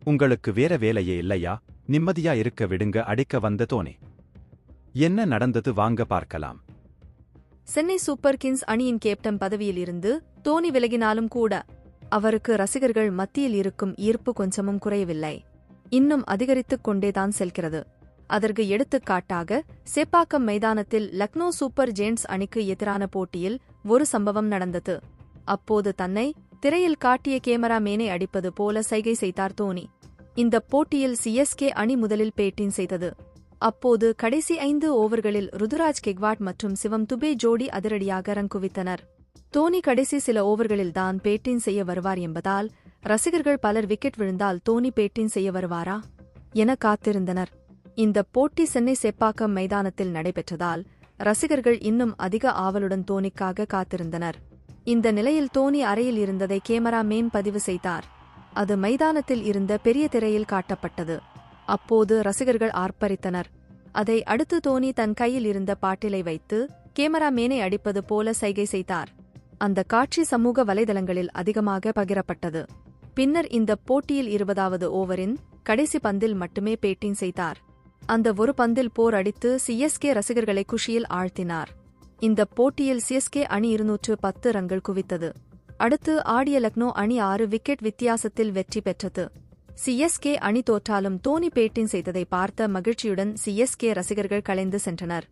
உங்களுக்கு வேற வேலையே இல்லையா? நிம்மதியா இருக்க விடுங்க. அடிக்க வந்த தோனி. என்ன நடந்தது வாங்க பார்க்கலாம். சென்னை சூப்பர் கிங்ஸ் அணியின் கேப்டன் பதவியில் இருந்து தோனி விலகினாலும் கூட அவருக்கு ரசிகர்கள் மத்தியில் இருக்கும் ஈர்ப்பு கொஞ்சமும் குறையவில்லை. இன்னும் அதிகரித்துக் கொண்டேதான் செல்கிறது. அதற்கு எடுத்துக்காட்டாக சேப்பாக்கம் மைதானத்தில் லக்னோ சூப்பர் ஜெயிண்ட்ஸ் அணிக்கு எதிரான போட்டியில் ஒரு சம்பவம் நடந்தது. அப்போது தன்னை திரையில் காட்டிய கேமரா மேனை அடிப்பது போல சைகை செய்தார் தோனி. இந்த போட்டியில் சிஎஸ்கே அணி முதலில் பேட்டிங் செய்தது. அப்போது கடைசி 5 ஓவர்களில் ருதுராஜ் கெக்வாட் மற்றும் சிவம் துபே ஜோடி அதிரடியாக ரன் குவித்தனர். தோனி கடைசி சில ஓவர்களில்தான் பேட்டிங் செய்ய வருவார் என்பதால் ரசிகர்கள் பலர் விக்கெட் விழுந்தால் தோனி பேட்டிங் செய்ய வருவாரா என காத்திருந்தனர். இந்த போட்டி சென்னை சேப்பாக்கம் மைதானத்தில் நடைபெற்றதால் ரசிகர்கள் இன்னும் அதிக ஆவலுடன் தோனிக்காக காத்திருந்தனர். இந்த நிலையில் தோனி அறையில் இருந்ததை கேமரா மேன் பதிவு செய்தார். அது மைதானத்தில் இருந்த பெரிய திரையில் காட்டப்பட்டது. அப்போது ரசிகர்கள் ஆர்ப்பரித்தனர். அதை அடுத்து தோனி தன் கையில் இருந்த பாட்டிலை வைத்து கேமரா மேனை அடிப்பது போல சைகை செய்தார். அந்த காட்சி சமூக வலைதளங்களில் அதிகமாக பகிரப்பட்டது. பின்னர் இந்த போட்டியில் 20வது ஓவரின் கடைசி பந்தில் மட்டுமே பேட்டிங் செய்தார். அந்த ஒரு பந்தில் போர் அடித்து சிஎஸ்கே ரசிகர்களை குஷியில் ஆழ்த்தினார். இந்த போட்டியில் சிஎஸ்கே அணி 210 ரன்கள் குவித்தது. அடுத்து ஆடிய லக்னோ அணி 6 விக்கெட் வித்தியாசத்தில் வெற்றி பெற்றது. சிஎஸ்கே அணி தோற்றாலும் தோனி பேட்டிங் செய்ததை பார்த்த மகிழ்ச்சியுடன் சிஎஸ்கே ரசிகர்கள் கலைந்து சென்றனர்.